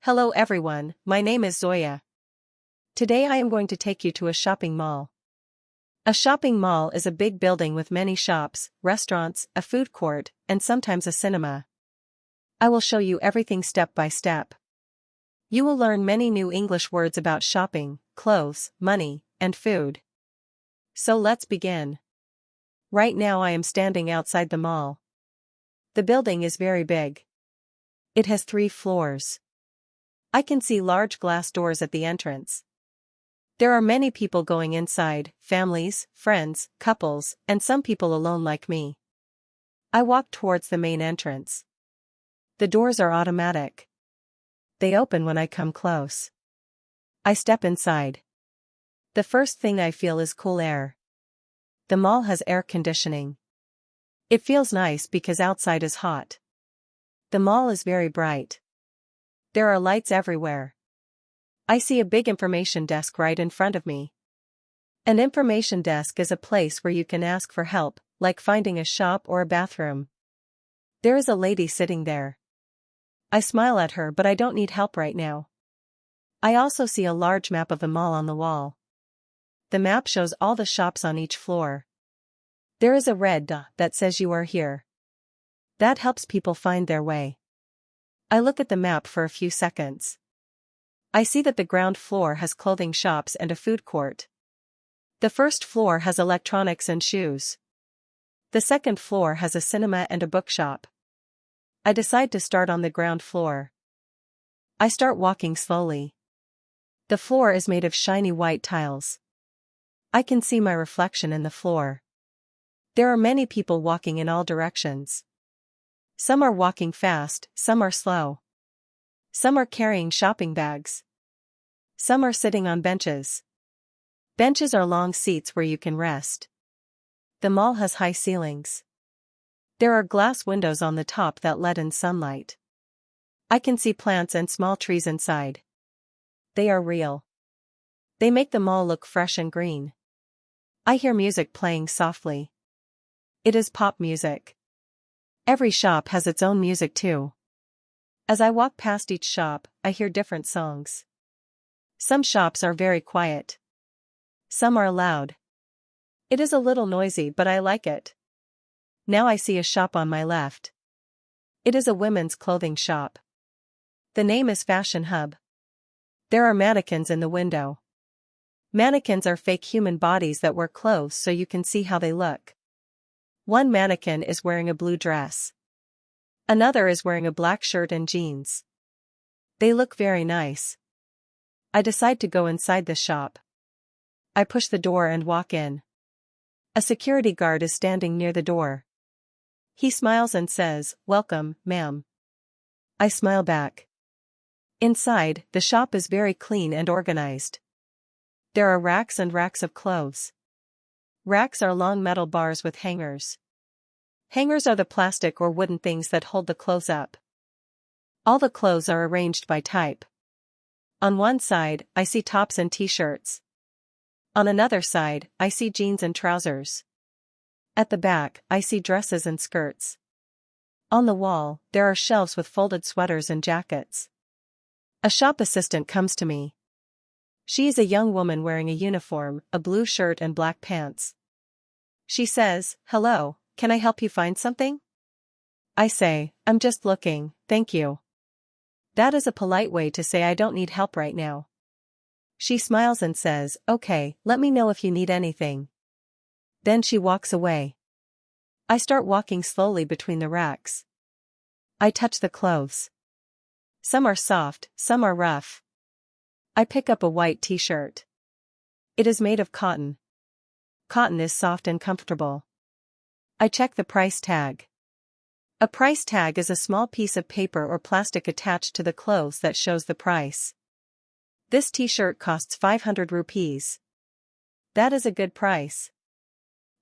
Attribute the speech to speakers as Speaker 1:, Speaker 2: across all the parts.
Speaker 1: Hello everyone, my name is Zoya. Today I am going to take you to a shopping mall. A shopping mall is a big building with many shops, restaurants, a food court, and sometimes a cinema. I will show you everything step by step. You will learn many new English words about shopping, clothes, money, and food. So let's begin. Right now I am standing outside the mall. The building is very big. It has 3 floors. I can see large glass doors at the entrance. There are many people going inside, families, friends, couples, and some people alone like me. I walk towards the main entrance. The doors are automatic. They open when I come close. I step inside. The first thing I feel is cool air. The mall has air conditioning. It feels nice because outside is hot. The mall is very bright. There are lights everywhere. I see a big information desk right in front of me. An information desk is a place where you can ask for help, like finding a shop or a bathroom. There is a lady sitting there. I smile at her, but I don't need help right now. I also see a large map of the mall on the wall. The map shows all the shops on each floor. There is a red dot that says you are here. That helps people find their way. I look at the map for a few seconds. I see that the ground floor has clothing shops and a food court. The first floor has electronics and shoes. The second floor has a cinema and a bookshop. I decide to start on the ground floor. I start walking slowly. The floor is made of shiny white tiles. I can see my reflection in the floor. There are many people walking in all directions. Some are walking fast, some are slow. Some are carrying shopping bags. Some are sitting on benches. Benches are long seats where you can rest. The mall has high ceilings. There are glass windows on the top that let in sunlight. I can see plants and small trees inside. They are real. They make the mall look fresh and green. I hear music playing softly. It is pop music. Every shop has its own music too. As I walk past each shop, I hear different songs. Some shops are very quiet. Some are loud. It is a little noisy, but I like it. Now I see a shop on my left. It is a women's clothing shop. The name is Fashion Hub. There are mannequins in the window. Mannequins are fake human bodies that wear clothes so you can see how they look. One mannequin is wearing a blue dress. Another is wearing a black shirt and jeans. They look very nice. I decide to go inside the shop. I push the door and walk in. A security guard is standing near the door. He smiles and says, "Welcome, ma'am." I smile back. Inside, the shop is very clean and organized. There are racks and racks of clothes. Racks are long metal bars with hangers. Hangers are the plastic or wooden things that hold the clothes up. All the clothes are arranged by type. On one side, I see tops and t-shirts. On another side, I see jeans and trousers. At the back, I see dresses and skirts. On the wall, there are shelves with folded sweaters and jackets. A shop assistant comes to me. She is a young woman wearing a uniform, a blue shirt and black pants. She says, "Hello, can I help you find something?" I say, "I'm just looking, thank you." That is a polite way to say I don't need help right now. She smiles and says, "Okay, let me know if you need anything." Then she walks away. I start walking slowly between the racks. I touch the clothes. Some are soft, some are rough. I pick up a white t-shirt. It is made of cotton. Cotton is soft and comfortable. I check the price tag. A price tag is a small piece of paper or plastic attached to the clothes that shows the price. This t-shirt costs 500 rupees. That is a good price.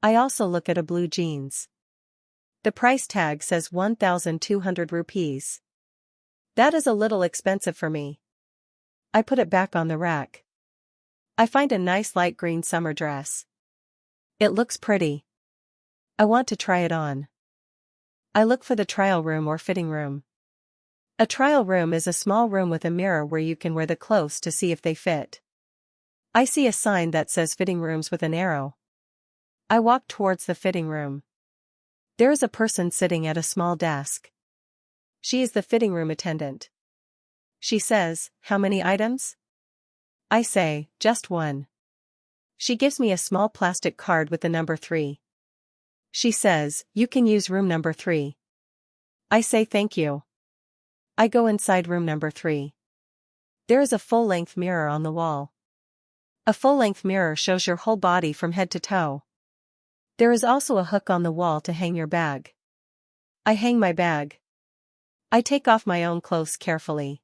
Speaker 1: I also look at a blue jeans. The price tag says 1,200 rupees. That is a little expensive for me. I put it back on the rack. I find a nice light green summer dress. It looks pretty. I want to try it on. I look for the trial room or fitting room. A trial room is a small room with a mirror where you can wear the clothes to see if they fit. I see a sign that says fitting rooms with an arrow. I walk towards the fitting room. There is a person sitting at a small desk. She is the fitting room attendant. She says, "How many items?" I say, "Just one." She gives me a small plastic card with the number 3. She says, "You can use room number 3. I say thank you. I go inside room number 3. There is a full-length mirror on the wall. A full-length mirror shows your whole body from head to toe. There is also a hook on the wall to hang your bag. I hang my bag. I take off my own clothes carefully.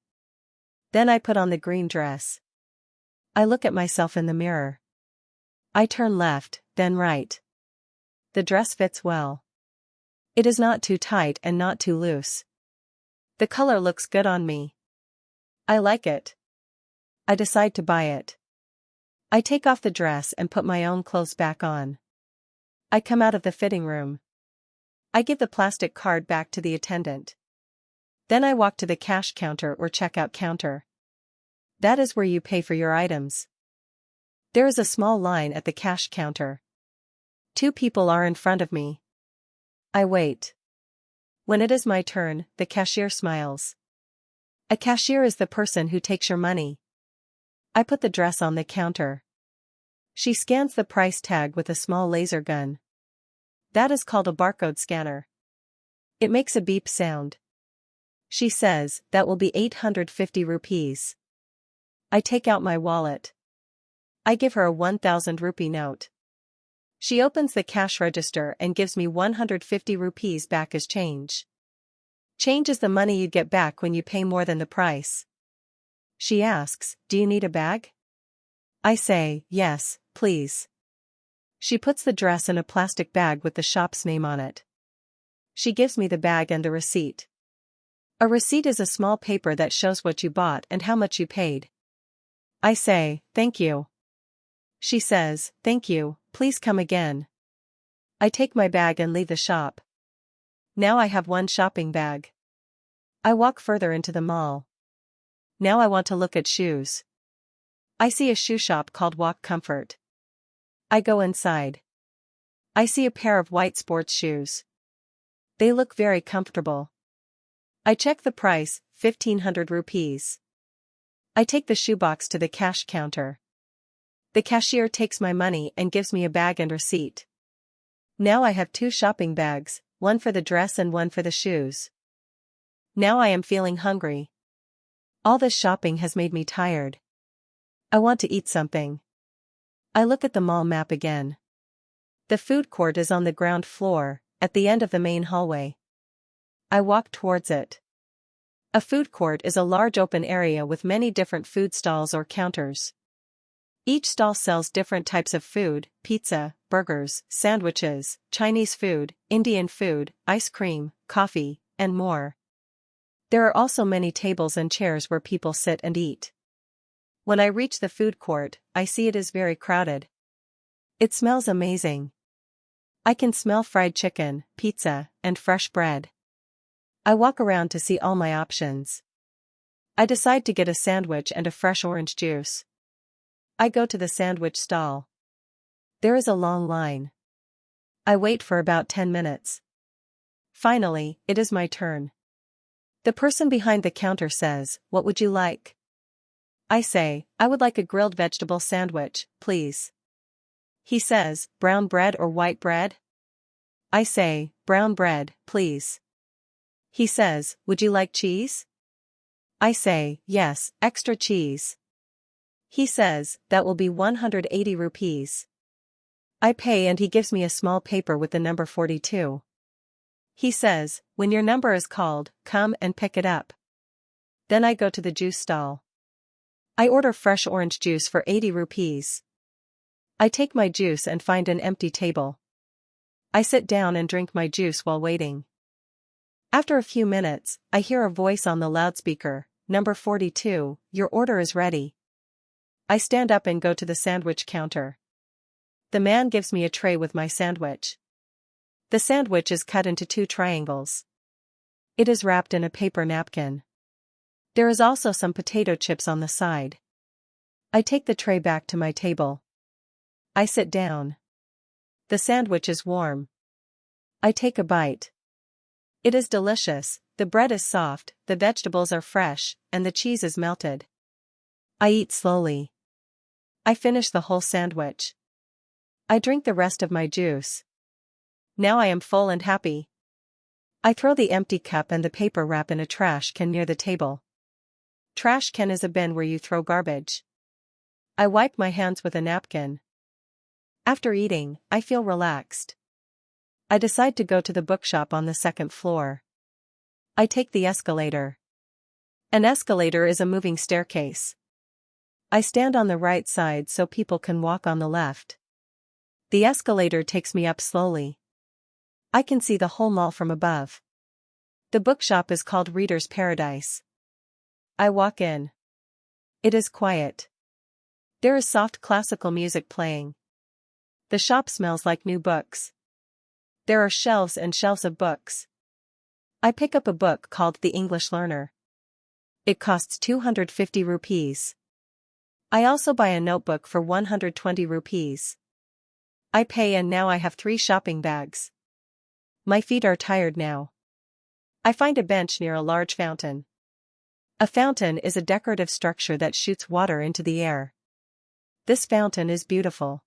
Speaker 1: Then I put on the green dress. I look at myself in the mirror. I turn left, then right. The dress fits well. It is not too tight and not too loose. The color looks good on me. I like it. I decide to buy it. I take off the dress and put my own clothes back on. I come out of the fitting room. I give the plastic card back to the attendant. Then I walk to the cash counter or checkout counter. That is where you pay for your items. There is a small line at the cash counter. 2 people are in front of me. I wait. When it is my turn, the cashier smiles. A cashier is the person who takes your money. I put the dress on the counter. She scans the price tag with a small laser gun. That is called a barcode scanner. It makes a beep sound. She says, "That will be 850 rupees. I take out my wallet. I give her a 1,000 rupee note. She opens the cash register and gives me 150 rupees back as change. Change is the money you get back when you pay more than the price. She asks, "Do you need a bag?" I say, "Yes, please." She puts the dress in a plastic bag with the shop's name on it. She gives me the bag and the receipt. A receipt is a small paper that shows what you bought and how much you paid. I say, "Thank you." She says, "Thank you, please come again." I take my bag and leave the shop. Now I have one shopping bag. I walk further into the mall. Now I want to look at shoes. I see a shoe shop called Walk Comfort. I go inside. I see a pair of white sports shoes. They look very comfortable. I check the price, 1,500 rupees. I take the shoebox to the cash counter. The cashier takes my money and gives me a bag and receipt. Now I have 2 shopping bags, one for the dress and one for the shoes. Now I am feeling hungry. All this shopping has made me tired. I want to eat something. I look at the mall map again. The food court is on the ground floor, at the end of the main hallway. I walk towards it. A food court is a large open area with many different food stalls or counters. Each stall sells different types of food: pizza, burgers, sandwiches, Chinese food, Indian food, ice cream, coffee, and more. There are also many tables and chairs where people sit and eat. When I reach the food court, I see it is very crowded. It smells amazing. I can smell fried chicken, pizza, and fresh bread. I walk around to see all my options. I decide to get a sandwich and a fresh orange juice. I go to the sandwich stall. There is a long line. I wait for about 10 minutes. Finally, it is my turn. The person behind the counter says, "What would you like?" I say, "I would like a grilled vegetable sandwich, please." He says, "Brown bread or white bread?" I say, "Brown bread, please." He says, "Would you like cheese?" I say, "Yes, extra cheese." He says, "That will be 180 rupees. I pay and he gives me a small paper with the number 42. He says, "When your number is called, come and pick it up." Then I go to the juice stall. I order fresh orange juice for 80 rupees. I take my juice and find an empty table. I sit down and drink my juice while waiting. After a few minutes, I hear a voice on the loudspeaker, "Number 42, your order is ready." I stand up and go to the sandwich counter. The man gives me a tray with my sandwich. The sandwich is cut into 2 triangles. It is wrapped in a paper napkin. There is also some potato chips on the side. I take the tray back to my table. I sit down. The sandwich is warm. I take a bite. It is delicious, the bread is soft, the vegetables are fresh, and the cheese is melted. I eat slowly. I finish the whole sandwich. I drink the rest of my juice. Now I am full and happy. I throw the empty cup and the paper wrap in a trash can near the table. Trash can is a bin where you throw garbage. I wipe my hands with a napkin. After eating, I feel relaxed. I decide to go to the bookshop on the second floor. I take the escalator. An escalator is a moving staircase. I stand on the right side so people can walk on the left. The escalator takes me up slowly. I can see the whole mall from above. The bookshop is called Reader's Paradise. I walk in. It is quiet. There is soft classical music playing. The shop smells like new books. There are shelves and shelves of books. I pick up a book called The English Learner. It costs 250 rupees. I also buy a notebook for 120 rupees. I pay and now I have 3 shopping bags. My feet are tired now. I find a bench near a large fountain. A fountain is a decorative structure that shoots water into the air. This fountain is beautiful.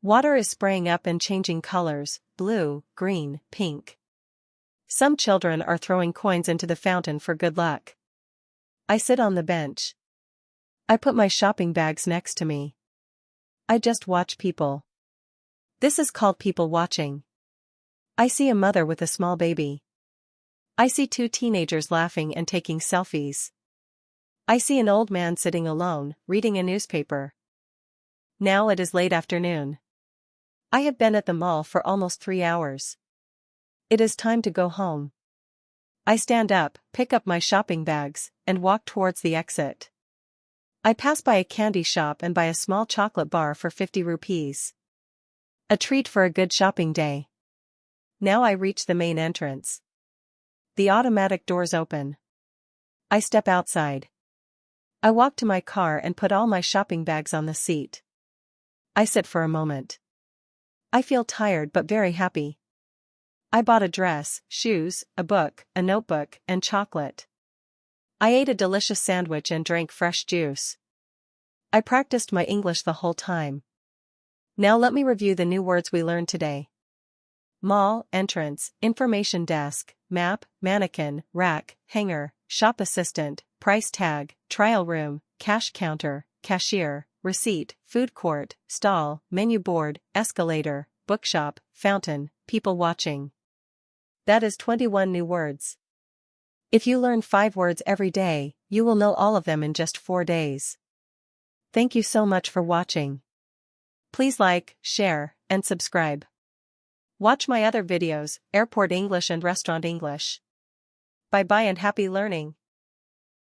Speaker 1: Water is spraying up and changing colors, blue, green, pink. Some children are throwing coins into the fountain for good luck. I sit on the bench. I put my shopping bags next to me. I just watch people. This is called people watching. I see a mother with a small baby. I see 2 teenagers laughing and taking selfies. I see an old man sitting alone, reading a newspaper. Now it is late afternoon. I have been at the mall for almost 3 hours. It is time to go home. I stand up, pick up my shopping bags, and walk towards the exit. I pass by a candy shop and buy a small chocolate bar for 50 rupees. A treat for a good shopping day. Now I reach the main entrance. The automatic doors open. I step outside. I walk to my car and put all my shopping bags on the seat. I sit for a moment. I feel tired but very happy. I bought a dress, shoes, a book, a notebook, and chocolate. I ate a delicious sandwich and drank fresh juice. I practiced my English the whole time. Now let me review the new words we learned today. Mall, entrance, information desk, map, mannequin, rack, hanger, shop assistant, price tag, trial room, cash counter, cashier, receipt, food court, stall, menu board, escalator, bookshop, fountain, people watching. That is 21 new words. If you learn 5 words every day, you will know all of them in just 4 days. Thank you so much for watching. Please like, share, and subscribe. Watch my other videos, Airport English and Restaurant English. Bye bye and happy learning.